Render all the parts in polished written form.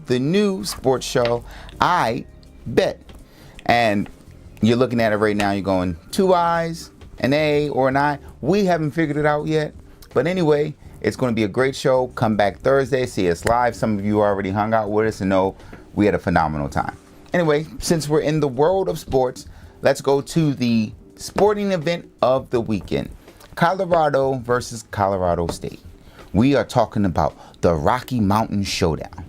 the new sports show, I Bet. And you're looking at it right now, you're going, two I's, an A, or an I. We haven't figured it out yet. But anyway, it's going to be a great show. Come back Thursday, see us live. Some of you already hung out with us and know we had a phenomenal time. Anyway, since we're in the world of sports, let's go to the sporting event of the weekend. Colorado versus Colorado State. We are talking about the Rocky Mountain Showdown.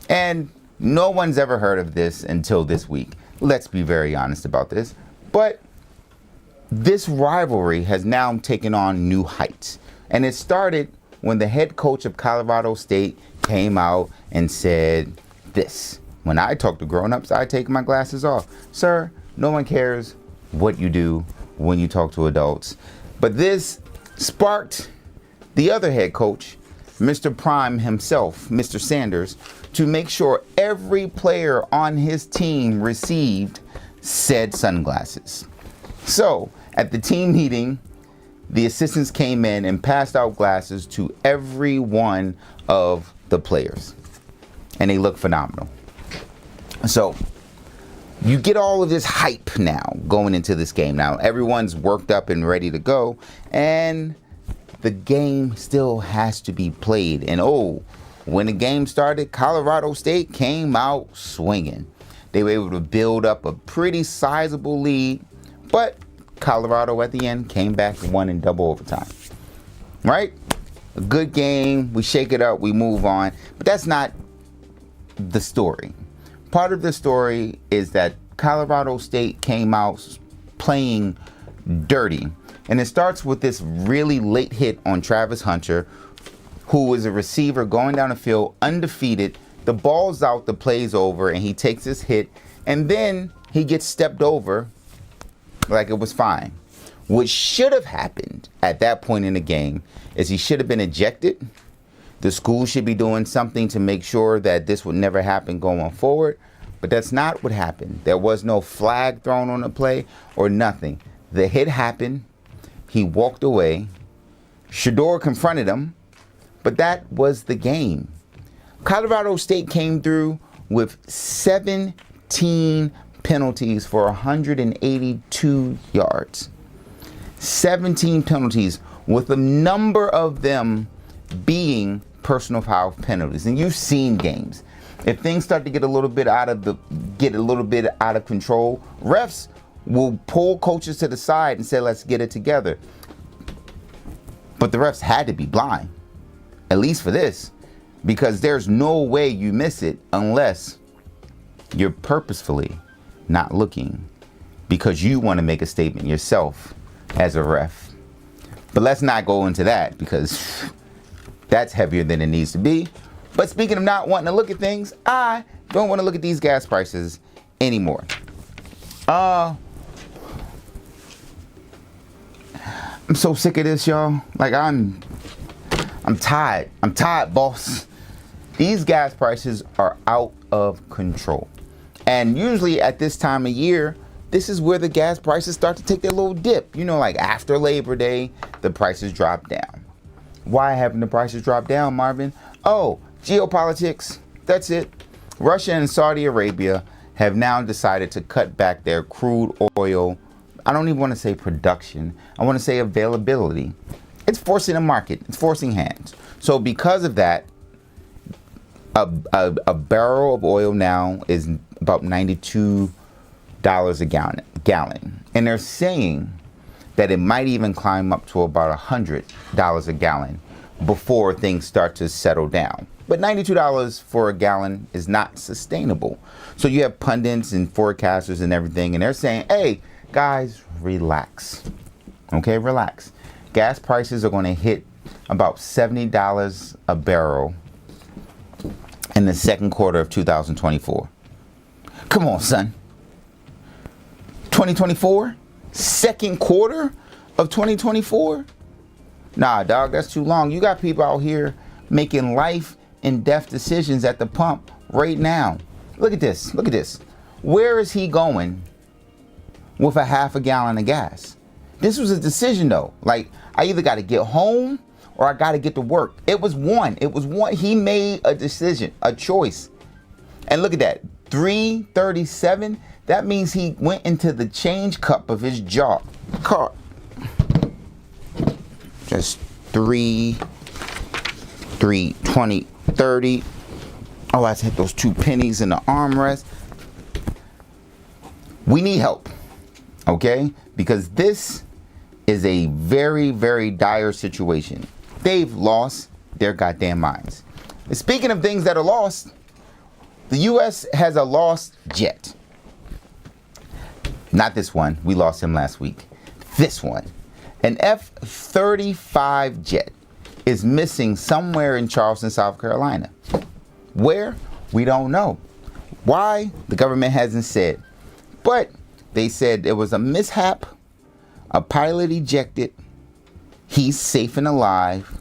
And no one's ever heard of this until this week. Let's be very honest about this. But this rivalry has now taken on new heights. And it started when the head coach of Colorado State came out and said this. When I talk to grown-ups, I take my glasses off. Sir, no one cares what you do when you talk to adults. But this sparked the other head coach, Mr. Prime himself, Mr. Sanders, to make sure every player on his team received said sunglasses. So at the team meeting, the assistants came in and passed out glasses to every one of the players. And they look phenomenal. So you get all of this hype now going into this game. Now everyone's worked up and ready to go. And the game still has to be played. And when the game started, Colorado State came out swinging. They were able to build up a pretty sizable lead, but Colorado at the end came back and won in double overtime. Right? A good game. We shake it up. We move on. But that's not the story. Part of the story is that Colorado State came out playing dirty. And it starts with this really late hit on Travis Hunter, who is a receiver going down the field undefeated. The ball's out, the play's over, and he takes his hit. And then he gets stepped over like it was fine. What should have happened at that point in the game is he should have been ejected. The school should be doing something to make sure that this would never happen going forward. But that's not what happened. There was no flag thrown on the play or nothing. The hit happened. He walked away. Shador confronted him. But that was the game. Colorado State came through with 17 penalties for 182 yards. 17 penalties, with a number of them being personal foul penalties. And you've seen games. If things start to get a little bit out of control, refs will pull coaches to the side and say, let's get it together. But the refs had to be blind, at least for this, because there's no way you miss it unless you're purposefully not looking because you want to make a statement yourself as a ref. But let's not go into that because that's heavier than it needs to be. But speaking of not wanting to look at things, I don't want to look at these gas prices anymore. I'm so sick of this, y'all. Like I'm tired. I'm tired, boss. These gas prices are out of control. And usually at this time of year, this is where the gas prices start to take their little dip. You know, like after Labor Day, the prices drop down. Why haven't the prices dropped down, Marvin? Geopolitics. That's it. Russia and Saudi Arabia have now decided to cut back their crude oil. I don't even want to say production. I want to say availability. It's forcing the market. It's forcing hands. So because of that, a barrel of oil now is about $92 a gallon. And they're saying that it might even climb up to about $100 a gallon before things start to settle down. But $92 for a gallon is not sustainable. So you have pundits and forecasters and everything, and they're saying, hey, guys, relax. Okay, relax. Gas prices are going to hit about $70 a barrel in the second quarter of 2024. Come on, son. 2024? Second quarter of 2024? Nah, dog, that's too long. You got people out here making life and death decisions at the pump right now. Look at this. Look at this. Where is he going with a half a gallon of gas? This was a decision, though. Like, I either got to get home or I got to get to work. It was one. He made a decision, a choice. And look at that, 337. That means he went into the change cup of his jaw. Car. Just 320, 30. Oh, I hit those 2 pennies in the armrest. We need help, okay? Because this is a very, very dire situation. They've lost their goddamn minds. And speaking of things that are lost, the U.S. has a lost jet. Not this one. We lost him last week. This one. An F-35 jet is missing somewhere in Charleston, South Carolina. Where? We don't know. Why? The government hasn't said. But they said it was a mishap. A pilot ejected. He's safe and alive.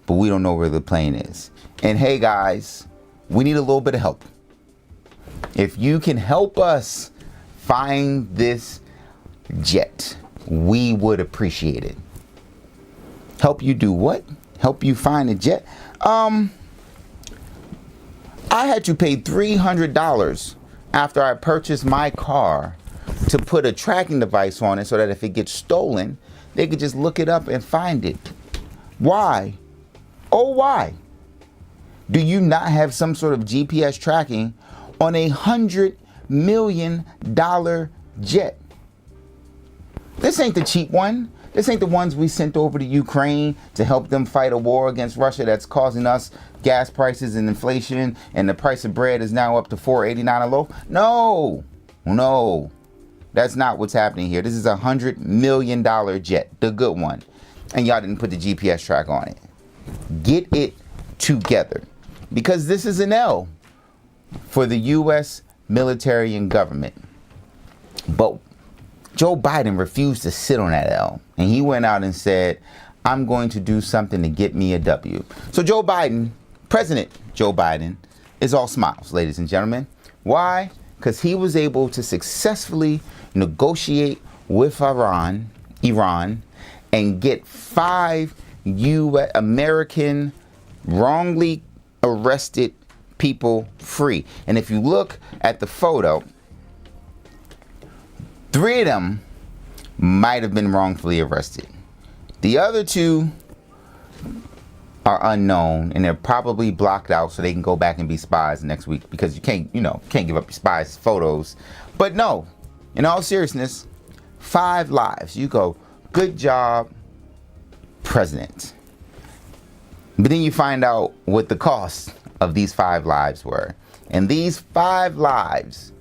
But we don't know where the plane is. And hey guys, we need a little bit of help. If you can help us find this jet, we would appreciate it. Help you do what? Help you find a jet? I had to pay $300 after I purchased my car to put a tracking device on it so that if it gets stolen, they could just look it up and find it. Why? Oh, why? Do you not have some sort of GPS tracking on $100 million jet? This ain't the cheap one. This ain't the ones we sent over to Ukraine to help them fight a war against Russia that's causing us gas prices and inflation, and the price of bread is now up to $4.89 a loaf. No, that's not what's happening here. This is a $100 million jet, the good one, and y'all didn't put the GPS track on it. Get it together, because this is an L for the U.S. military and government. But Joe Biden refused to sit on that L, and he went out and said, I'm going to do something to get me a W. So Joe Biden, President Joe Biden, is all smiles, ladies and gentlemen. Why? Because he was able to successfully negotiate with Iran, and get 5 U.S. American wrongly arrested people free. And if you look at the photo, 3 of them might have been wrongfully arrested. The other 2 are unknown, and they're probably blocked out so they can go back and be spies next week, because you can't give up your spies' photos. But no, in all seriousness, 5 lives. You go, good job, President. But then you find out what the cost of these 5 lives were. And these 5 lives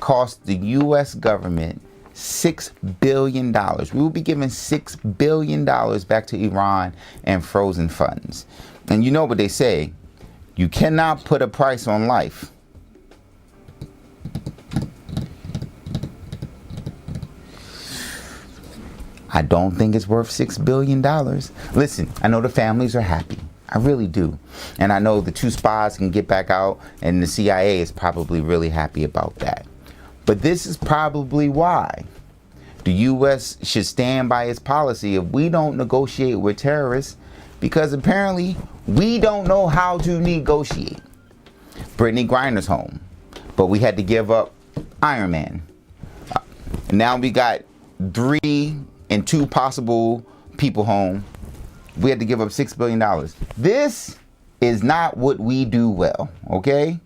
cost the U.S. government $6 billion. We will be giving $6 billion back to Iran and frozen funds. And you know what they say, you cannot put a price on life. I don't think it's worth $6 billion. Listen, I know the families are happy. I really do. And I know the 2 spies can get back out, and the CIA is probably really happy about that. But this is probably why the U.S. should stand by its policy of we don't negotiate with terrorists, because apparently we don't know how to negotiate. Brittany Griner's home, but we had to give up Iron Man. Now we got 3 and 2 possible people home. We had to give up $6 billion. This is not what we do well, okay?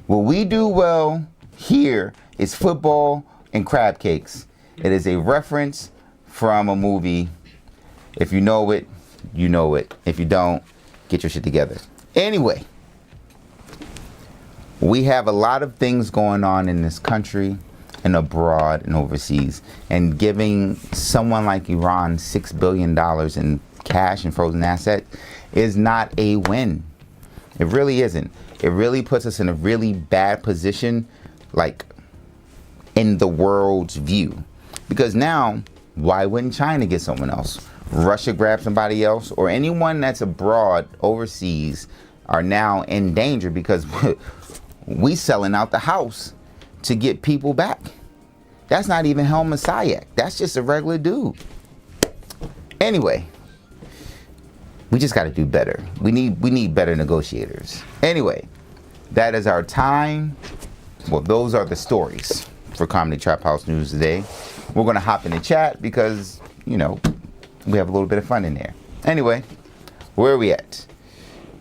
What we do well here is football and crab cakes. It is a reference from a movie. If you know it, you know it. If you don't, get your shit together. Anyway, we have a lot of things going on in this country and abroad and overseas. And giving someone like Iran $6 billion in cash and frozen assets is not a win. It really isn't. It really puts us in a really bad position, like in the world's view. Because now, why wouldn't China get someone else? Russia grab somebody else, or anyone that's abroad, overseas, are now in danger because we selling out the house to get people back. That's not even Helma Sayek. That's just a regular dude. Anyway, we just got to do better. We need better negotiators. Anyway, that is our time. Well, those are the stories for Comedy Trap House News today. We're going to hop in the chat because, you know, we have a little bit of fun in there. Anyway, where are we at?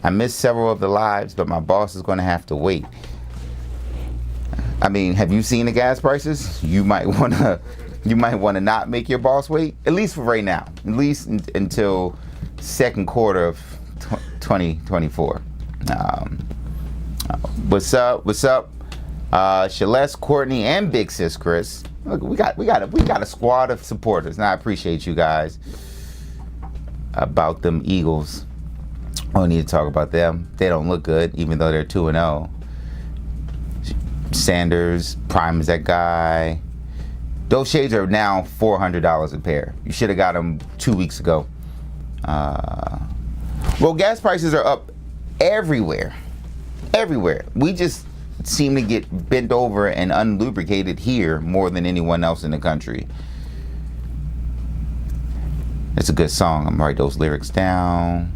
I missed several of the lives, but my boss is going to have to wait. I mean, have you seen the gas prices? You might want to not make your boss wait, at least for right now, at least until second quarter of 2024. What's up? Celeste, Courtney, and Big Sis Chris. Look, we got a squad of supporters, and I appreciate you guys. About them Eagles, I don't need to talk about them. They don't look good, even though they're 2-0. Sanders, Prime is that guy. Those shades are now $400 a pair. You should have got them 2 weeks ago. Well, gas prices are up everywhere. Everywhere. We just seem to get bent over and unlubricated here more than anyone else in the country. It's a good song. I'm gonna write those lyrics down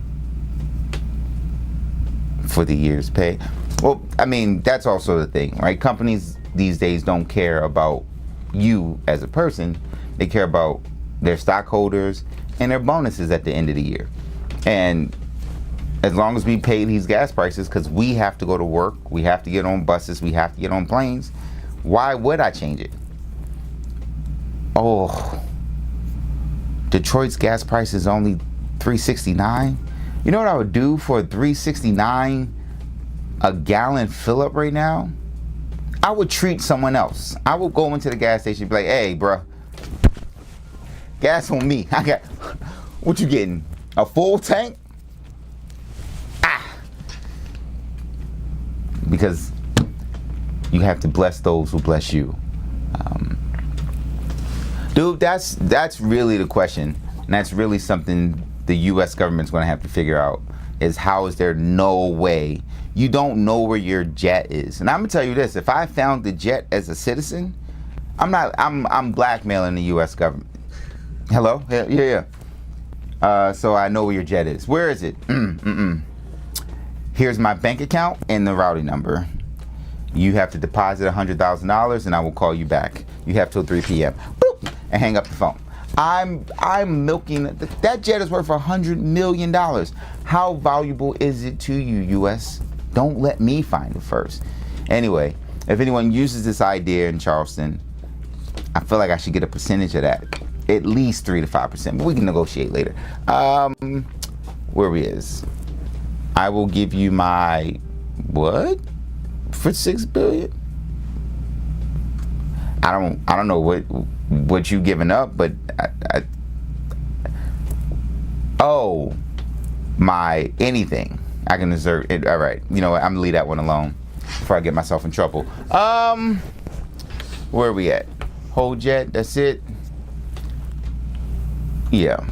for the year's pay. Well, I mean, that's also the thing, right? Companies these days don't care about you as a person. They care about their stockholders and their bonuses at the end of the year. And as long as we pay these gas prices, because we have to go to work, we have to get on buses, we have to get on planes, why would I change it? Oh, Detroit's gas price is only $3.69. You know what I would do for $3.69 a gallon fill up right now? I would treat someone else. I would go into the gas station and be like, hey, bruh, gas on me. I got, what you getting? A full tank? Because you have to bless those who bless you. Dude, that's really the question. And that's really something the U.S. government's going to have to figure out, is how is there no way you don't know where your jet is? And I'm going to tell you this, if I found the jet as a citizen, I'm blackmailing the U.S. government. Hello? Yeah. So I know where your jet is. Where is it? Here's my bank account and the routing number. You have to deposit $100,000 and I will call you back. You have till 3 p.m. Boop, and hang up the phone. I'm milking that jet is worth $100 million. How valuable is it to you, U.S.? Don't let me find it first. Anyway, if anyone uses this idea in Charleston, I feel like I should get a percentage of that, at least 3 to 5%. But we can negotiate later. Where we is? I will give you my what for $6 billion. I don't know what you giving up, but my anything I can desert it. All right, you know what? I'm gonna leave that one alone before I get myself in trouble. Where are we at? Whole jet. That's it. Yeah.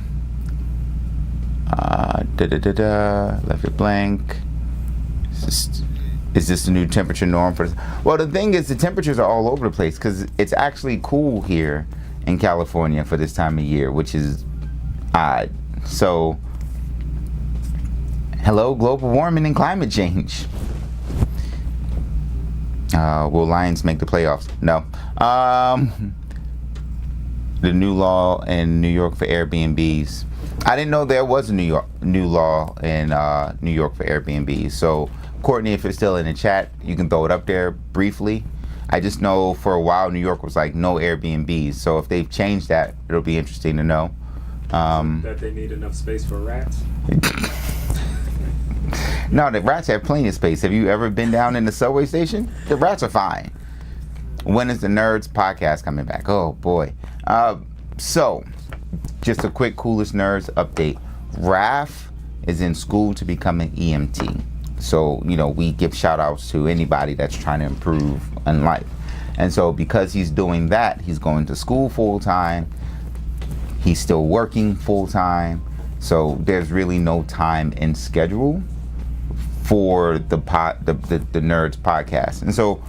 Left it blank. Is this the new temperature norm for this? Well, the thing is, the temperatures are all over the place because it's actually cool here in California for this time of year, which is odd. So, hello, global warming and climate change. Will Lions make the playoffs? No. The new law in New York for Airbnbs. I didn't know there was a new law in New York for Airbnbs. So, Courtney, if it's still in the chat, you can throw it up there briefly. I just know for a while New York was like no Airbnbs. So if they've changed that, it'll be interesting to know. That they need enough space for rats? No, the rats have plenty of space. Have you ever been down in the subway station? The rats are fine. When is the Nerds podcast coming back? Oh boy. So, just a quick Coolest Nerds update. Raph is in school to become an EMT. So, you know, we give shout outs to anybody that's trying to improve in life. And so because he's doing that, he's going to school full time. He's still working full time. So there's really no time in schedule for the Nerds podcast. And so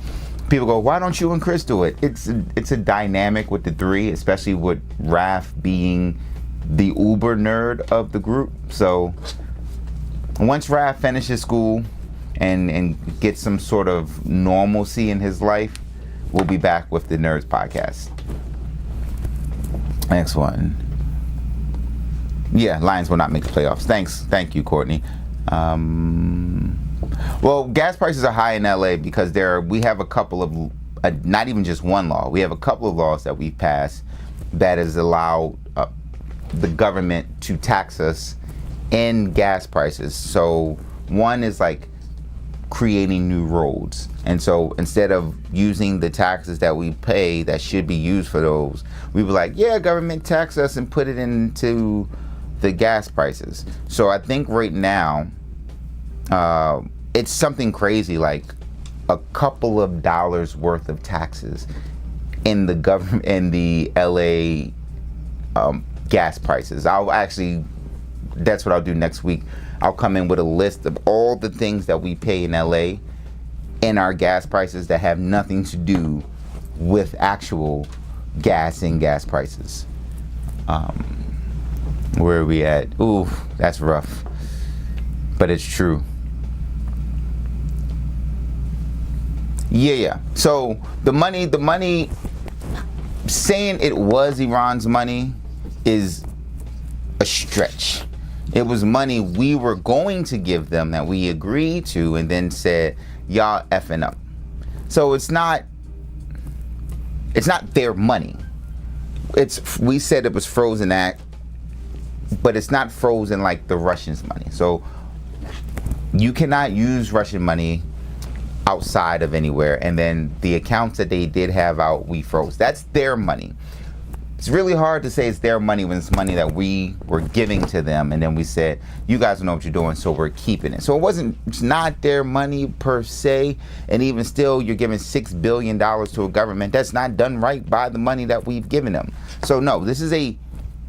people go, why don't you and Chris do it? It's a dynamic with the three, especially with Raph being the uber nerd of the group. So once Raph finishes school, and get some sort of normalcy in his life, we'll be back with the Nerds Podcast. Next one. Yeah, Lions will not make the playoffs. Thank you, Courtney. Well, gas prices are high in LA because we have a couple of, not even just one law, we have a couple of laws that we've passed that has allowed the government to tax us in gas prices. So one is like creating new roads. And so instead of using the taxes that we pay that should be used for those, we were like, yeah, government tax us and put it into the gas prices. So I think right now, it's something crazy like a couple of dollars worth of taxes in the government, in the LA gas prices. That's what I'll do next week. I'll come in with a list of all the things that we pay in LA in our gas prices that have nothing to do with actual gas and gas prices. Where are we at? Ooh, that's rough, but it's true. Yeah. So the money, saying it was Iran's money is a stretch. It was money we were going to give them that we agreed to and then said, y'all effing up. So it's not their money. We said it was frozen at, but it's not frozen like the Russians' money. So you cannot use Russian money outside of anywhere, and then the accounts that they did have out, we froze. That's their money. It's really hard to say it's their money when it's money that we were giving to them, and then we said, you guys don't know what you're doing, so we're keeping it. So it's not their money per se, and even still, you're giving $6 billion to a government that's not done right by the money that we've given them. So no, this is a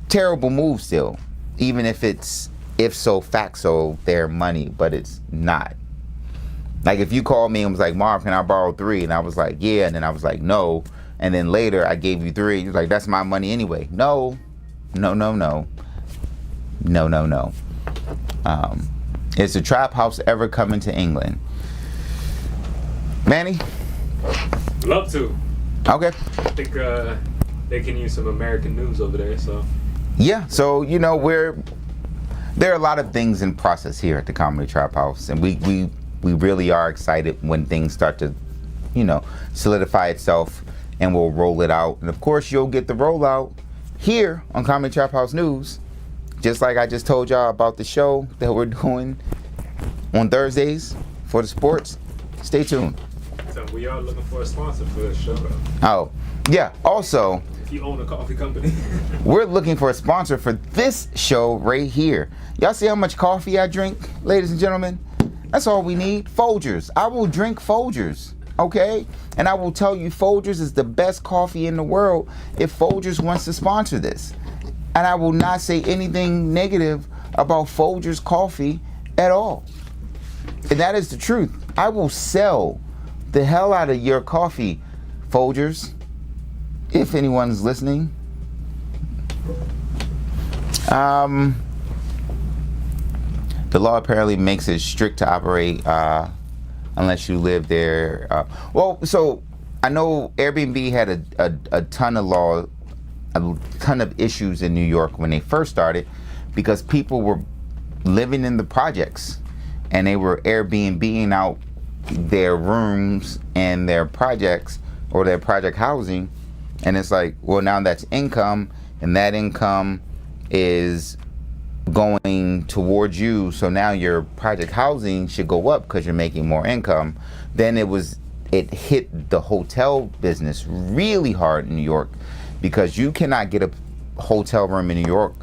terrible move still, even if it's ipso facto their money, but it's not. Like if you called me and was like, Marv, can I borrow $3? And I was like, yeah. And then I was like, no. And then later I gave you $3. You're like, that's my money anyway. No. Is the Trap House ever coming to England? Manny? Love to. Okay. I think they can use some American news over there, so. Yeah, so, there are a lot of things in process here at the Comedy Trap House. And we really are excited when things start to, solidify itself, and we'll roll it out. And of course, you'll get the rollout here on Comedy Trap House News, just like I just told y'all about the show that we're doing on Thursdays for the sports. Stay tuned. So we are looking for a sponsor for the show. Oh, yeah. Also, if you own a coffee company, we're looking for a sponsor for this show right here. Y'all see how much coffee I drink, ladies and gentlemen? That's all we need. Folgers. I will drink Folgers, okay? And I will tell you Folgers is the best coffee in the world if Folgers wants to sponsor this. And I will not say anything negative about Folgers coffee at all. And that is the truth. I will sell the hell out of your coffee, Folgers, if anyone's listening. The law apparently makes it strict to operate unless you live there. So I know Airbnb had a ton of issues in New York when they first started because people were living in the projects and they were Airbnb-ing out their rooms and their projects or their project housing. And it's like, well, now that's income, and that income is going towards you, so now your project housing should go up because you're making more income. Then it hit the hotel business really hard in New York because you cannot get a hotel room in New York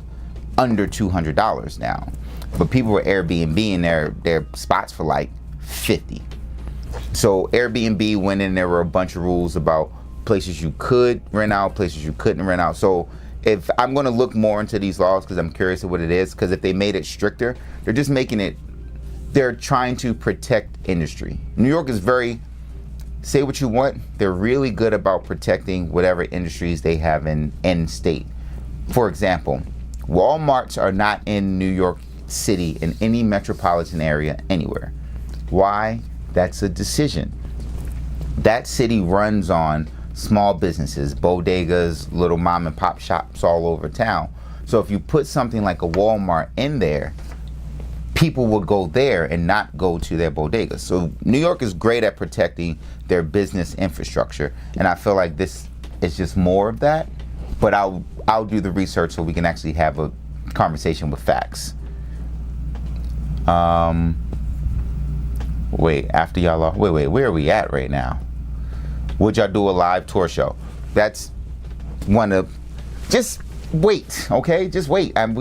under $200 now, but people were Airbnb-ing their spots for like $50. So Airbnb went in, there were a bunch of rules about places you could rent out, places you couldn't rent out. So if I'm going to look more into these laws because I'm curious of what it is, because if they made it stricter, they're just making it, they're trying to protect industry. New York is say what you want, they're really good about protecting whatever industries they have in state. For example, Walmarts are not in New York City in any metropolitan area anywhere. Why? That's a decision. That city runs on small businesses, bodegas, little mom and pop shops all over town. So if you put something like a Walmart in there, people will go there and not go to their bodegas. So New York is great at protecting their business infrastructure, and I feel like this is just more of that. But I'll do the research so we can actually have a conversation with facts. Wait, after y'all are, wait, where are we at right now? Would y'all do a live tour show? That's one of, just wait, okay? Just wait.